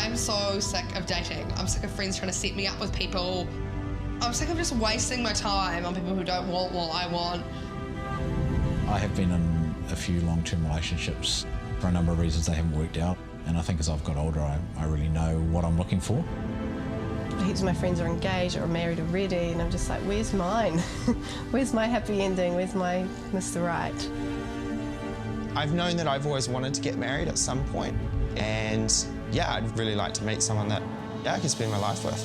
I'm so sick of dating. I'm sick of friends trying to set me up with people. I'm sick of just wasting my time on people who don't want what I want. I have been in a few long-term relationships. For a number of reasons they haven't worked out, and I think as I've got older I really know what I'm looking for. Heaps of my friends are engaged or married already, and I'm just like, where's mine? Where's my happy ending? Where's my Mr. Right? I've known that I've always wanted to get married at some point, and yeah, I'd really like to meet someone that I can spend my life with.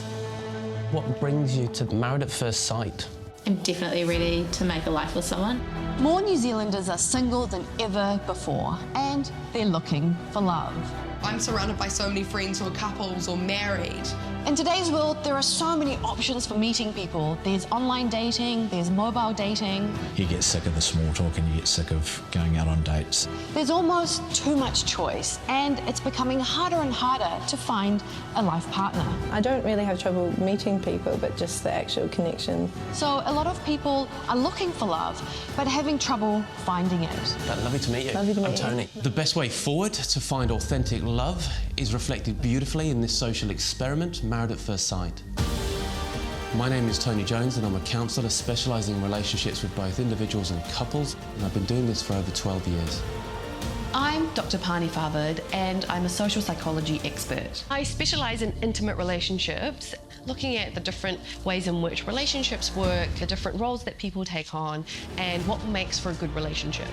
What brings you to Married at First Sight? I'm definitely ready to make a life with someone. More New Zealanders are single than ever before, and they're looking for love. I'm surrounded by so many friends who are couples or married. In today's world, there are so many options for meeting people. There's online dating, there's mobile dating. You get sick of the small talk and you get sick of going out on dates. There's almost too much choice, and it's becoming harder and harder to find a life partner. I don't really have trouble meeting people, but just the actual connection. So a lot of people are looking for love, but having trouble finding it. Lovely to meet you. Lovely to meet I'm you. Tony. The best way forward to find authentic love is reflected beautifully in this social experiment, Married at First Sight. My name is Tony Jones and I'm a counsellor specialising in relationships with both individuals and couples, and I've been doing this for over 12 years. I'm Dr. Pani Farvard and I'm a social psychology expert. I specialise in intimate relationships, looking at the different ways in which relationships work, the different roles that people take on, and what makes for a good relationship.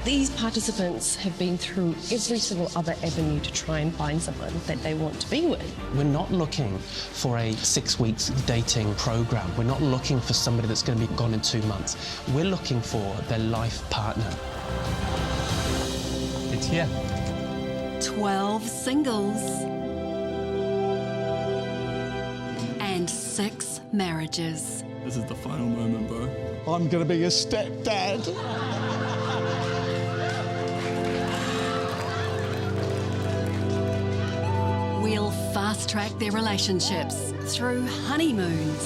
These participants have been through every single other avenue to try and find someone that they want to be with. We're not looking for a 6 weeks dating program. We're not looking for somebody that's going to be gone in 2 months. We're looking for their life partner. It's here. 12 singles and 6 marriages. This is the final moment, bro. I'm gonna be a stepdad. We'll fast-track their relationships through honeymoons.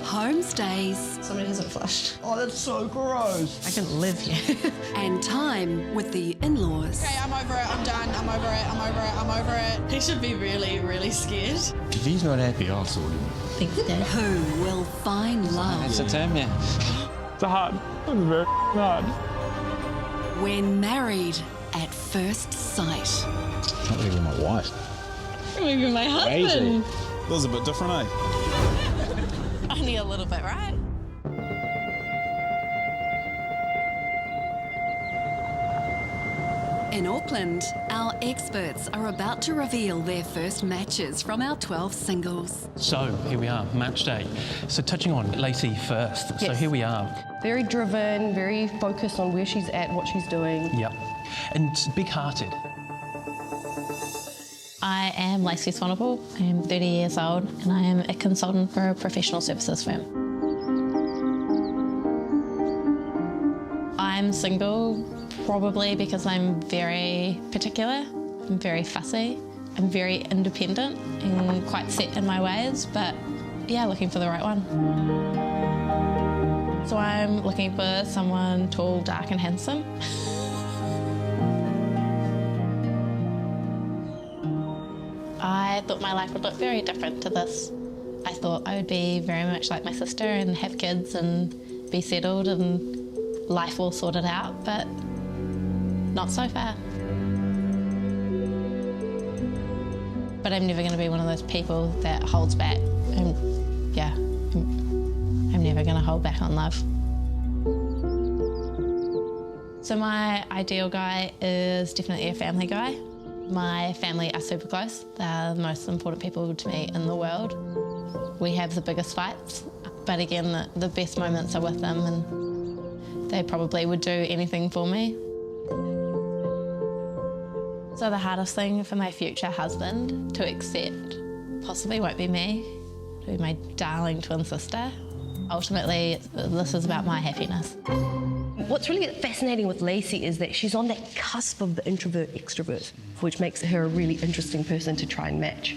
Homestays. Somebody hasn't flushed. Oh, that's so gross. I can live here. And time with the in-laws. Okay, I'm over it, I'm done, I'm over it, I'm over it, I'm over it. He should be really, really scared. If he's not happy, I'll sort him. Thanks, Dad. Who will find love It's a term, yeah. It's hard. It's very hard. when married at first sight? Not even my wife. Maybe my husband. Crazy. That was a bit different, eh? Only a little bit, right? In Auckland, our experts are about to reveal their first matches from our 12 singles. So here we are, match day. So touching on Lacy first. So Yes. here we are. Very driven, very focused on where she's at, what she's doing. Yep. And big-hearted. I am Lacy Swanepoel. I am 30 years old and I am a consultant for a professional services firm. I'm single probably because I'm very particular, I'm very fussy, I'm very independent and quite set in my ways, but yeah, looking for the right one. So I'm looking for someone tall, dark and handsome. I thought my life would look very different to this. I thought I would be very much like my sister and have kids and be settled and life all sorted out, but not so far. But I'm never going to be one of those people that holds back. I'm never going to hold back on love. So my ideal guy is definitely a family guy. My family are super close. They're the most important people to me in the world. We have the biggest fights, but again, the best moments are with them and they probably would do anything for me. So the hardest thing for my future husband to accept possibly won't be me, it'll be my darling twin sister. Ultimately, this is about my happiness. What's really fascinating with Lacy is that she's on that cusp of the introvert-extrovert, which makes her a really interesting person to try and match.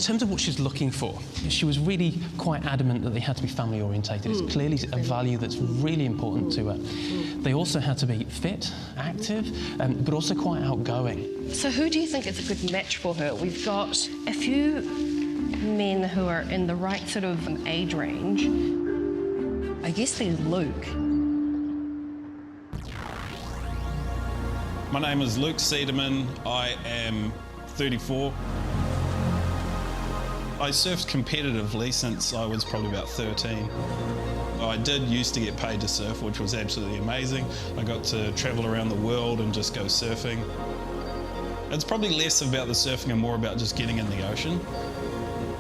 terms of what she's looking for, she was really quite adamant that they had to be family orientated. It's clearly a value that's really important to her. They also had to be fit, active, but also quite outgoing. So who do you think is a good match for her? We've got a few men who are in the right sort of age range. I guess there's Luke. My name is Luke Sederman. I am 34. I surfed competitively since I was probably about 13. I did used to get paid to surf, which was absolutely amazing. I got to travel around the world and just go surfing. It's probably less about the surfing and more about just getting in the ocean.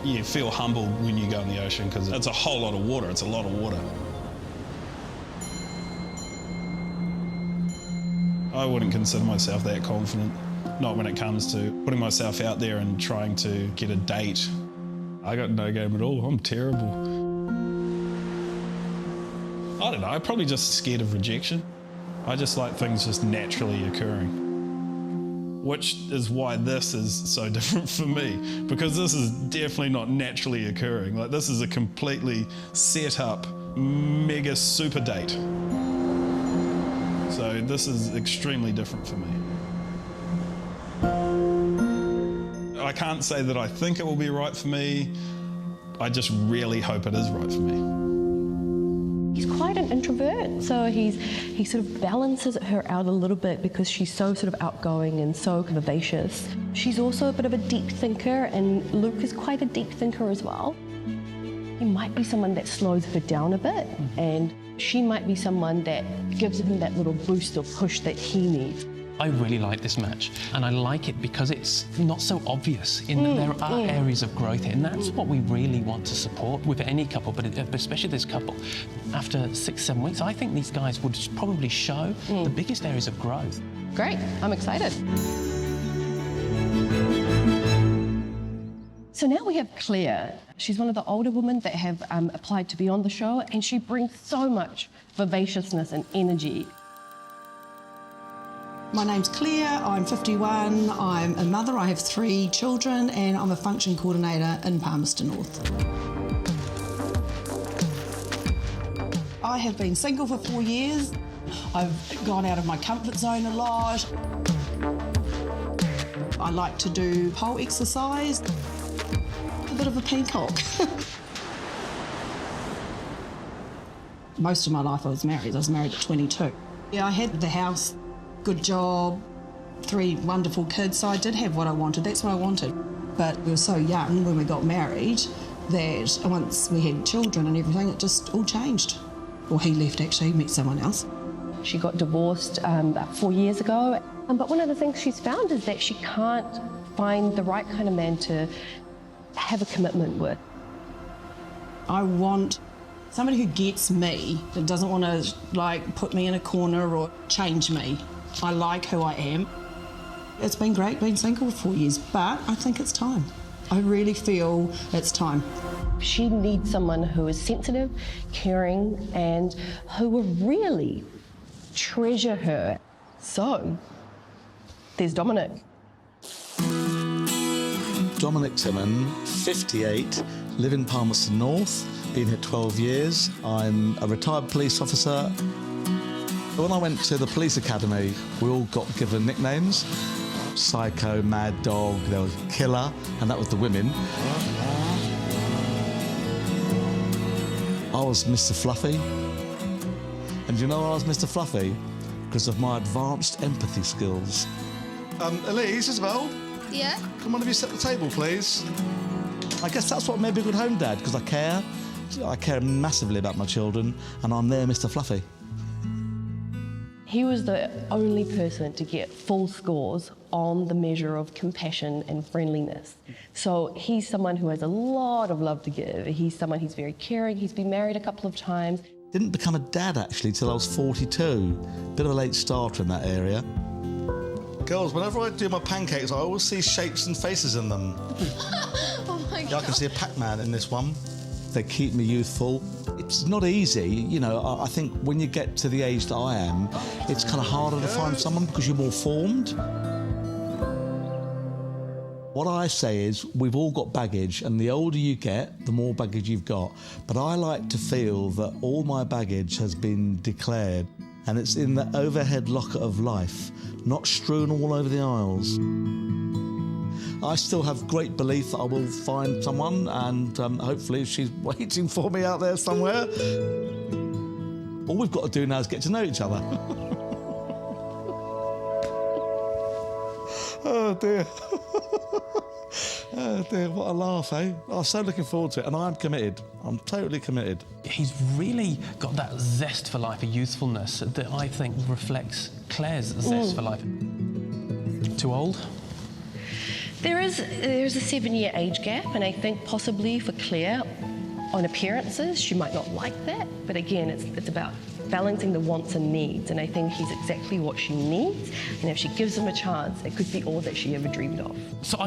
You feel humbled when you go in the ocean because it's a whole lot of water. It's a lot of water. I wouldn't consider myself that confident, not when it comes to putting myself out there and trying to get a date. I got no game at all. I'm terrible. I don't know, I'm probably just scared of rejection. I just like things just naturally occurring, which is why this is so different for me, because this is definitely not naturally occurring. Like, this is a completely set up, mega super date. So this is extremely different for me. I can't say that I think it will be right for me. I just really hope it is right for me. He's quite an introvert, so he sort of balances her out a little bit because she's so sort of outgoing and so vivacious. She's also a bit of a deep thinker, and Luke is quite a deep thinker as well. He might be someone that slows her down a bit, and she might be someone that gives him that little boost or push that he needs. I really like this match, and I like it because it's not so obvious in that there are areas of growth here, and that's what we really want to support with any couple, but especially this couple. After 6-7 weeks, I think these guys would probably show the biggest areas of growth. Great, I'm excited. So now we have Claire. She's one of the older women that have applied to be on the show, and she brings so much vivaciousness and energy. My name's Claire, I'm 51, I'm a mother, I have 3 children, and I'm a function coordinator in Palmerston North. I have been single for 4 years. I've gone out of my comfort zone a lot. I like to do pole exercise. A bit of a peacock. Most of my life I was married. I was married at 22. Yeah, I had the house, good job, 3 wonderful kids, so I did have what I wanted. That's what I wanted. But we were so young when we got married that once we had children and everything, it just all changed. Well, he left actually, met someone else. She got divorced about 4 years ago. But one of the things she's found is that she can't find the right kind of man to have a commitment with. I want somebody who gets me, that doesn't want to like put me in a corner or change me. I like who I am. It's been great being single for 4 years, but I think it's time. I really feel it's time. She needs someone who is sensitive, caring, and who will really treasure her. So, there's Dominic. Dominic Timon, 58, live in Palmerston North, been here 12 years. I'm a retired police officer. When I went to the police academy, we all got given nicknames. Psycho, Mad Dog, there was Killer, and that was the women. I was Mr. Fluffy. And do you know why I was Mr. Fluffy? Because of my advanced empathy skills. Elise, Isabel? Yeah? Can one of you set the table, please? I guess that's what made me a good home dad, because I care. I care massively about my children, and I'm there, Mr. Fluffy. He was the only person to get full scores on the measure of compassion and friendliness. So he's someone who has a lot of love to give. He's someone who's very caring. He's been married a couple of times. Didn't become a dad, actually, till I was 42. Bit of a late starter in that area. Girls, whenever I do my pancakes, I always see shapes and faces in them. Oh my God. Yeah, I can see a Pac-Man in this one. They keep me youthful. It's not easy, you know. I think when you get to the age that I am, it's kind of harder to find someone because you're more formed. What I say is we've all got baggage, and the older you get, the more baggage you've got. But I like to feel that all my baggage has been declared, and it's in the overhead locker of life, not strewn all over the aisles. I still have great belief that I will find someone, and hopefully she's waiting for me out there somewhere. All we've got to do now is get to know each other. Oh dear. Oh dear, what a laugh, eh? I'm so looking forward to it, and I'm committed. I'm totally committed. He's really got that zest for life, a youthfulness that I think reflects Claire's zest for life. Too old? There's a 7-year age gap, and I think possibly for Claire, on appearances, she might not like that. But again, it's about balancing the wants and needs, and I think he's exactly what she needs, and if she gives him a chance, it could be all that she ever dreamed of. So I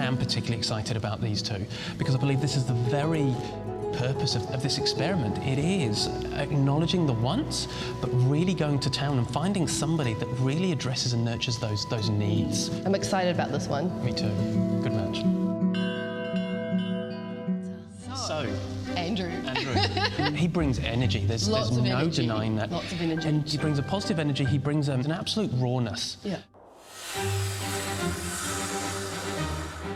am particularly excited about these two, because I believe this is the very purpose of this experiment. It is acknowledging the wants, but really going to town and finding somebody that really addresses and nurtures those needs. I'm excited about this one. Me too. Good match. So, Andrew. He brings energy. There's no denying that. Lots of energy. And he brings a positive energy. He brings an absolute rawness. Yeah.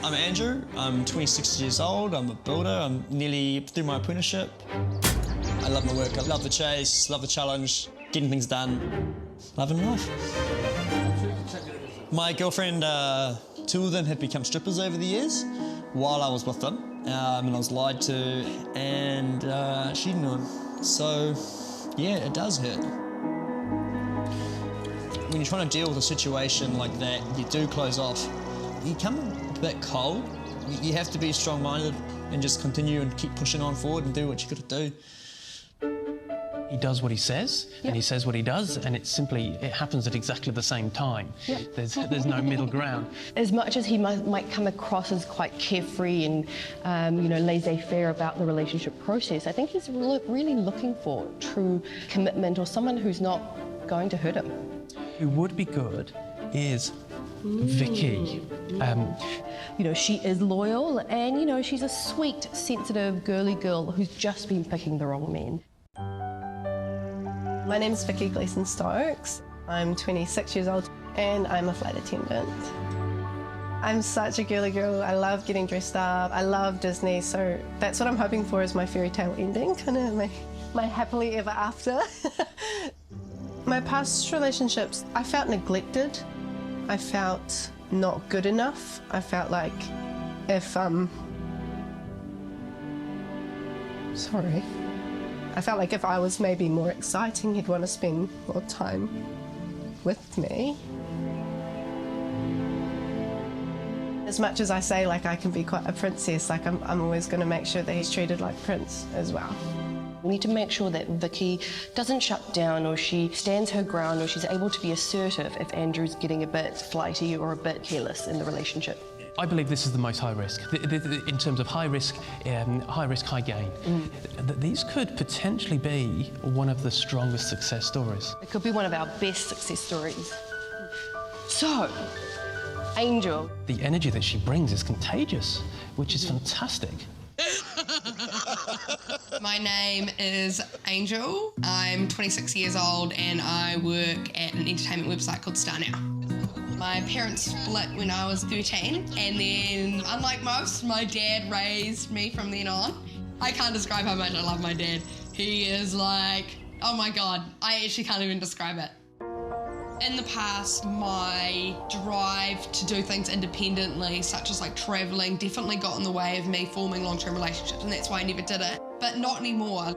I'm Andrew. I'm 26 years old. I'm a builder. I'm nearly through my apprenticeship. I love my work. I love the chase, love the challenge, getting things done, loving life. My girlfriend, two of them had become strippers over the years while I was with them. And I was lied to, and she knew him. So, yeah, it does hurt. When you're trying to deal with a situation like that, you do close off. You come a bit cold. You have to be strong-minded and just continue and keep pushing on forward and do what you got to do. He does what he says, and he says what he does, and it happens at exactly the same time. Yep. There's no middle ground. As much as he might come across as quite carefree and laissez-faire about the relationship process, I think he's really looking for true commitment or someone who's not going to hurt him. Who would be good is Vicki. She is loyal, and she's a sweet, sensitive, girly girl who's just been picking the wrong man. My name is Vicki Gleeson-Stokes. I'm 26 years old and I'm a flight attendant. I'm such a girly girl. I love getting dressed up. I love Disney, so that's what I'm hoping for is my fairy tale ending, kind of my happily ever after. My past relationships, I felt neglected. I felt not good enough. I felt like if I felt like if I was maybe more exciting, he'd want to spend more time with me. As much as I say like I can be quite a princess, like I'm always going to make sure that he's treated like Prince as well. We need to make sure that Vicki doesn't shut down, or she stands her ground, or she's able to be assertive if Andrew's getting a bit flighty or a bit careless in the relationship. I believe this is the most high risk. In terms of high risk, high gain. These could potentially be one of the strongest success stories. It could be one of our best success stories. So, Angel. The energy that she brings is contagious, which is fantastic. My name is Angel. I'm 26 years old and I work at an entertainment website called Star Now. My parents split when I was 13, and then, unlike most, my dad raised me from then on. I can't describe how much I love my dad. He is like, oh my God, I actually can't even describe it. In the past, my drive to do things independently, such as like traveling, definitely got in the way of me forming long-term relationships, and that's why I never did it. But not anymore.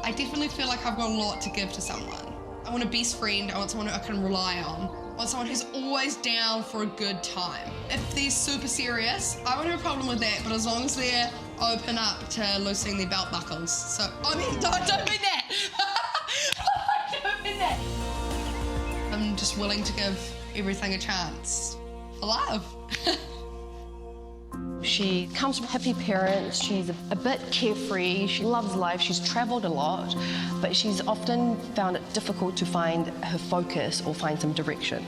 I definitely feel like I've got a lot to give to someone. I want a best friend, I want someone who I can rely on. I want someone who's always down for a good time. If they're super serious, I won't have a problem with that, but as long as they're open up to loosening their belt buckles. So, I mean, don't mean that. Don't mean that. I'm just willing to give everything a chance for love. She comes from happy parents, she's a bit carefree, she loves life, she's travelled a lot, but she's often found it difficult to find her focus or find some direction.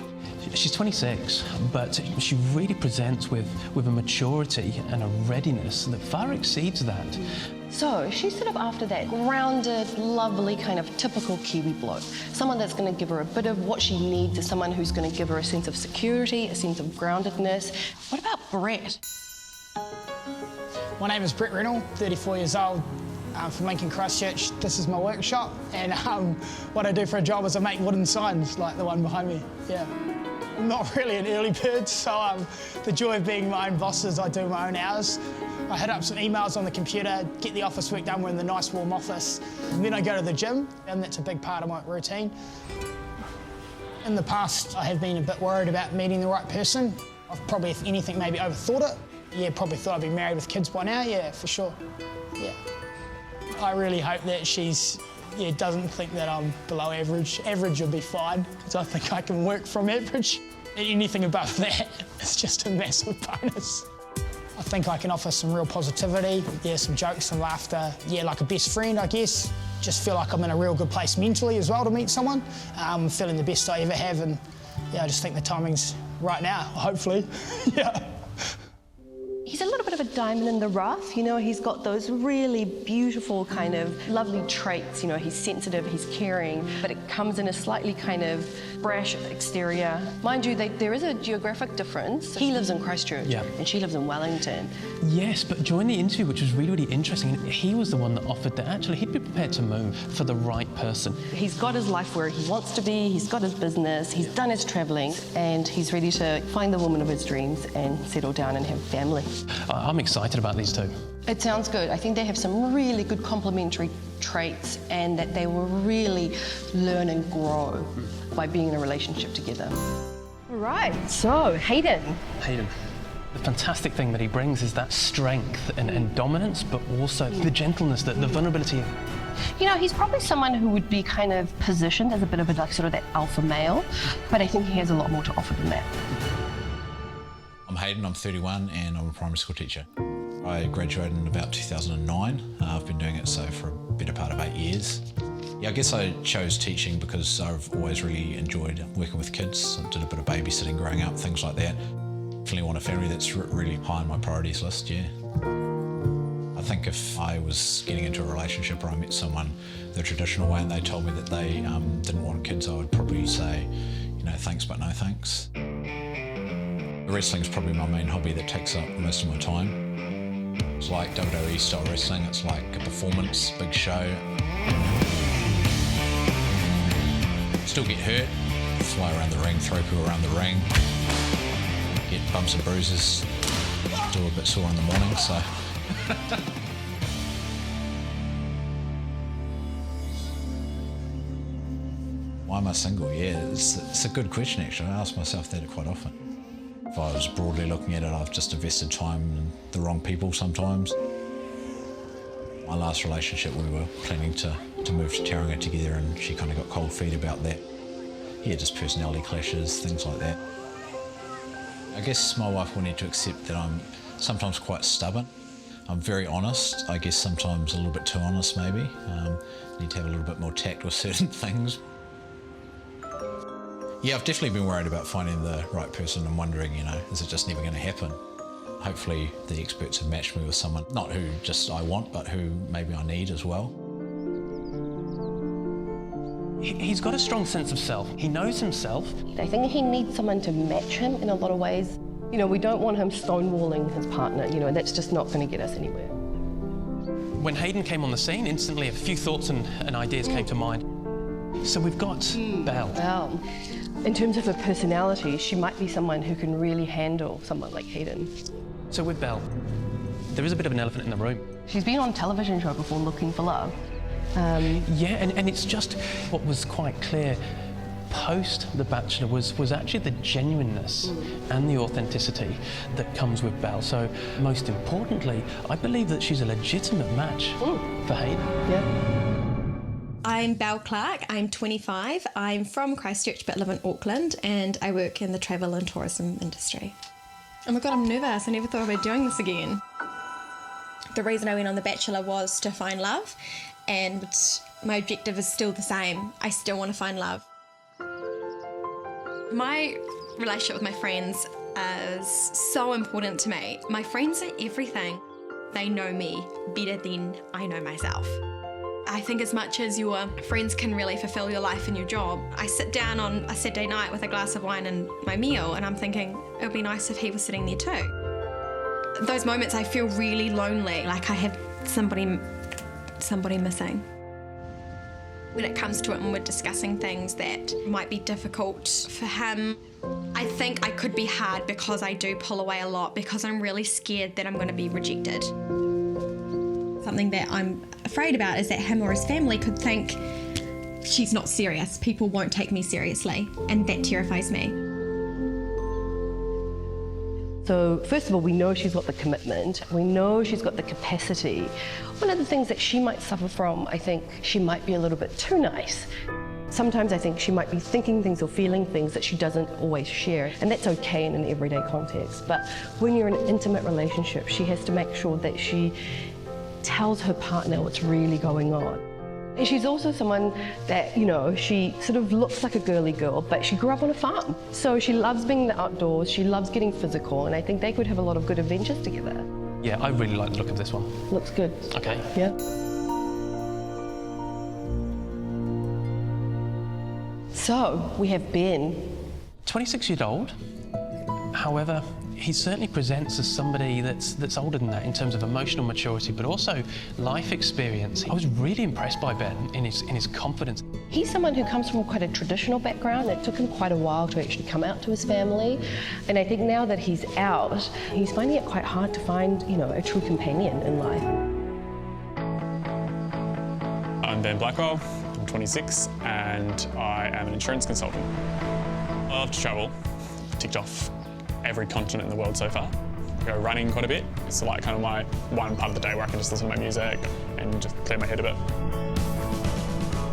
She's 26, but she really presents with a maturity and a readiness that far exceeds that. So she's sort of after that grounded, lovely, kind of typical Kiwi bloke. Someone that's going to give her a bit of what she needs, is someone who's going to give her a sense of security, a sense of groundedness. What about Brett? My name is Brett Reynolds, 34 years old. I'm from Lincoln, Christchurch. This is my workshop, and what I do for a job is I make wooden signs like the one behind me. Yeah. I'm not really an early bird, so the joy of being my own boss is I do my own hours. I hit up some emails on the computer, get the office work done. We're in the nice warm office. And then I go to the gym, and that's a big part of my routine. In the past, I have been a bit worried about meeting the right person. I've probably, if anything, maybe overthought it. Yeah, probably thought I'd be married with kids by now. Yeah, for sure. Yeah. I really hope that she's doesn't think that I'm below average. Average will be fine, because I think I can work from average. Anything above that is just a massive bonus. I think I can offer some real positivity, some jokes, some laughter. Yeah, like a best friend, I guess. Just feel like I'm in a real good place mentally as well to meet someone. I'm feeling the best I ever have, and I just think the timing's right now, hopefully. Yeah. He's a little bit of a diamond in the rough, he's got those really beautiful kind of lovely traits, he's sensitive, he's caring, but it comes in a slightly kind of brash exterior. Mind you, there is a geographic difference. He lives in Christchurch and she lives in Wellington. Yes, but during the interview, which was really, really interesting, he was the one that offered that actually he'd be prepared to move for the right person. He's got his life where he wants to be, he's got his business, he's done his travelling, and he's ready to find the woman of his dreams and settle down and have a family. I'm excited about these two. It sounds good. I think they have some really good complementary traits, and that they will really learn and grow by being in a relationship together. All right, so Hayden. The fantastic thing that he brings is that strength and dominance, but also the gentleness, the vulnerability. He's probably someone who would be kind of positioned as a bit of sort of that alpha male, but I think he has a lot more to offer than that. I'm Hayden, I'm 31 and I'm a primary school teacher. I graduated in about 2009. I've been doing it for a better part of 8 years. I guess I chose teaching because I've always really enjoyed working with kids. I did a bit of babysitting growing up, things like that. Definitely want a family that's really high on my priorities list, I think if I was getting into a relationship or I met someone the traditional way and they told me that they didn't want kids, I would probably say, thanks but no thanks. Wrestling's probably my main hobby that takes up most of my time. It's like WWE style wrestling, it's like a performance, big show. Still get hurt, fly around the ring, throw people around the ring, get bumps and bruises, do a bit sore in the morning, so. Why am I single? It's a good question actually. I ask myself that quite often. If I was broadly looking at it, I've just invested time in the wrong people sometimes. My last relationship, we were planning to move to Tauranga together and she kind of got cold feet about that. Just personality clashes, things like that. I guess my wife will need to accept that I'm sometimes quite stubborn. I'm very honest, I guess sometimes a little bit too honest maybe. Need to have a little bit more tact with certain things. I've definitely been worried about finding the right person and wondering, is it just never going to happen? Hopefully the experts have matched me with someone, not who just I want, but who maybe I need as well. He's got a strong sense of self. He knows himself. I think he needs someone to match him in a lot of ways. We don't want him stonewalling his partner, that's just not going to get us anywhere. When Hayden came on the scene, instantly a few thoughts and ideas came to mind. So we've got Belle. In terms of her personality, she might be someone who can really handle someone like Hayden. So with Belle, there is a bit of an elephant in the room. She's been on a television show before, Looking for Love. And it's just what was quite clear post The Bachelor was actually the genuineness and the authenticity that comes with Belle. So most importantly, I believe that she's a legitimate match for Hayden. Yeah. I'm Belle Clark, I'm 25, I'm from Christchurch but live in Auckland and I work in the travel and tourism industry. Oh my god, I'm nervous, I never thought I'd be doing this again. The reason I went on The Bachelor was to find love, and my objective is still the same. I still want to find love. My relationship with my friends is so important to me. My friends are everything. They know me better than I know myself. I think as much as your friends can really fulfill your life and your job, I sit down on a Saturday night with a glass of wine and my meal, and I'm thinking it would be nice if he was sitting there too. Those moments I feel really lonely, like I have somebody missing. When it comes to it and we're discussing things that might be difficult for him, I think I could be hard because I do pull away a lot because I'm really scared that I'm going to be rejected. Something that I'm afraid about is that him or his family could think she's not serious, people won't take me seriously, and that terrifies me. So first of all, we know she's got the commitment, we know she's got the capacity. One of the things that she might suffer from, I think she might be a little bit too nice. Sometimes I think she might be thinking things or feeling things that she doesn't always share, and that's okay in an everyday context. But when you're in an intimate relationship, she has to make sure that she tells her partner what's really going on. And she's also someone that, you know, she sort of looks like a girly girl, but she grew up on a farm. So she loves being in the outdoors, she loves getting physical, and I think they could have a lot of good adventures together. Yeah, I really like the look of this one. Looks good. Okay. Yeah. So, we have Ben. 26-year-old. However, he certainly presents as somebody that's older than that in terms of emotional maturity, but also life experience. I was really impressed by Ben in his confidence. He's someone who comes from quite a traditional background. It took him quite a while to actually come out to his family. And I think now that he's out, he's finding it quite hard to find, you know, a true companion in life. I'm Ben Blackwell, I'm 26, and I am an insurance consultant. I love to travel. I've ticked off every continent in the world so far. I go running quite a bit. It's like kind of my one part of the day where I can just listen to my music and just clear my head a bit.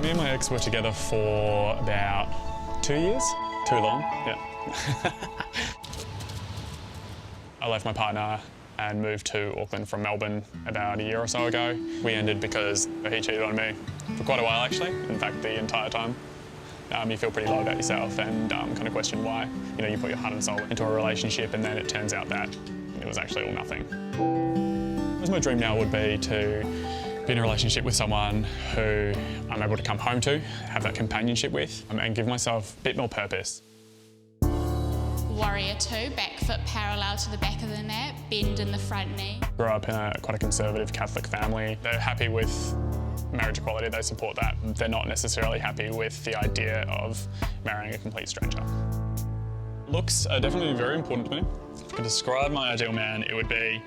Me and my ex were together for about 2 years. Too long, yeah. I left my partner and moved to Auckland from Melbourne about a year or so ago. We ended because he cheated on me for quite a while, actually. In fact, the entire time. You feel pretty low about yourself and kind of question why, you know, you put your heart and soul into a relationship and then it turns out that it was actually all nothing. My dream now would be to be in a relationship with someone who I'm able to come home to, have that companionship with, and give myself a bit more purpose. Warrior 2, back foot parallel to the back of the mat, bend in the front knee. Grew up in quite a conservative Catholic family. They're happy with marriage equality, they support that. They're not necessarily happy with the idea of marrying a complete stranger. Looks are definitely very important to me. If I could describe my ideal man, it would be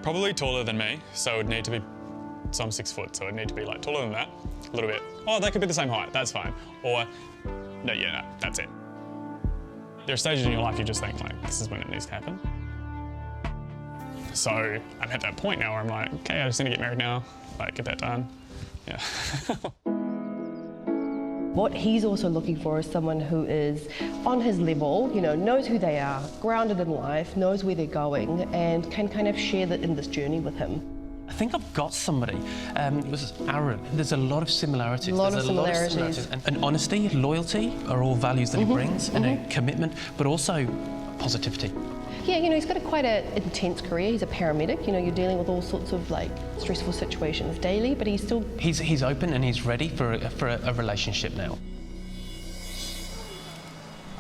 probably taller than me, so it would need to be, so I'm 6 foot, so it would need to be like taller than that, a little bit. Oh, they could be the same height, that's fine. Or, no, that's it. There are stages in your life you just think like, this is when it needs to happen. So I'm at that point now where I'm like, okay, I just need to get married now, like get that done, yeah. What he's also looking for is someone who is on his level, you know, knows who they are, grounded in life, knows where they're going, and can kind of share in this journey with him. I think I've got somebody. It was Aaron. There's a lot of similarities. A lot of similarities. And honesty, loyalty are all values that he brings, and a commitment, but also positivity. Yeah, you know, he's got quite an intense career. He's a paramedic. You know, you're dealing with all sorts of like stressful situations daily, but he's still... He's open and he's ready for a relationship now.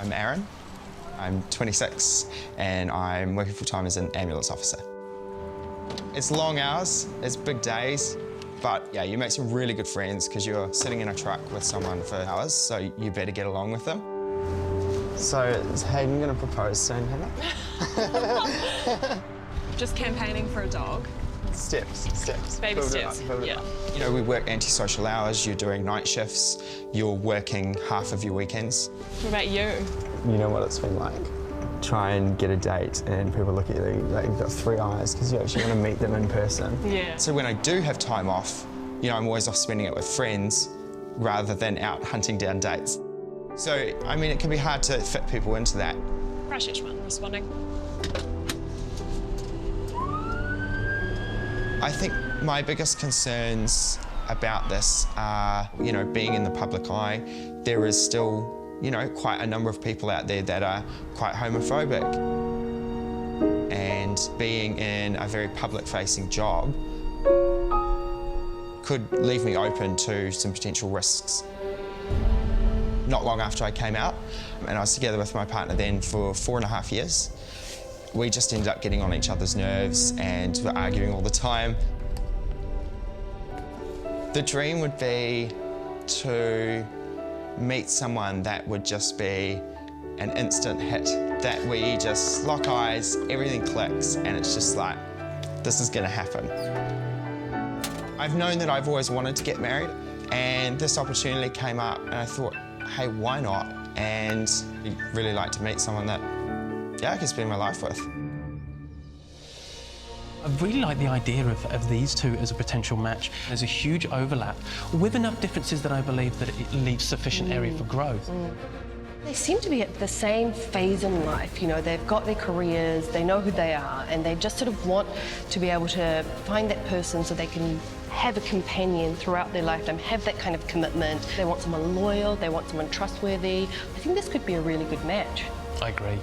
I'm Aaron. I'm 26 and I'm working full-time as an ambulance officer. It's long hours, it's big days, but yeah, you make some really good friends because you're sitting in a truck with someone for hours, so you better get along with them. So is Hayden going to propose soon, Hannah? Just campaigning for a dog. Steps. Baby steps, yeah. You know, we work antisocial hours, you're doing night shifts, you're working half of your weekends. What about you? You know what it's been like. Try and get a date and people look at you like you've got 3 eyes because you actually want to meet them in person. Yeah. So when I do have time off, you know, I'm always off spending it with friends rather than out hunting down dates. So, I mean, it can be hard to fit people into that. Christchurch one responding. I think my biggest concerns about this are, you know, being in the public eye. There is still you know, quite a number of people out there that are quite homophobic. And being in a very public-facing job could leave me open to some potential risks. Not long after I came out, and I was together with my partner then for 4.5 years, we just ended up getting on each other's nerves and were arguing all the time. The dream would be to meet someone that would just be an instant hit, that we just lock eyes, everything clicks, and it's just like, this is gonna happen. I've known that I've always wanted to get married, and this opportunity came up, and I thought, hey, why not? And I'd really like to meet someone that, yeah, I can spend my life with. I really like the idea of these two as a potential match. There's a huge overlap, with enough differences that I believe that it leaves sufficient area for growth. They seem to be at the same phase in life, you know, they've got their careers, they know who they are, and they just sort of want to be able to find that person so they can have a companion throughout their lifetime, have that kind of commitment. They want someone loyal, they want someone trustworthy. I think this could be a really good match. I agree.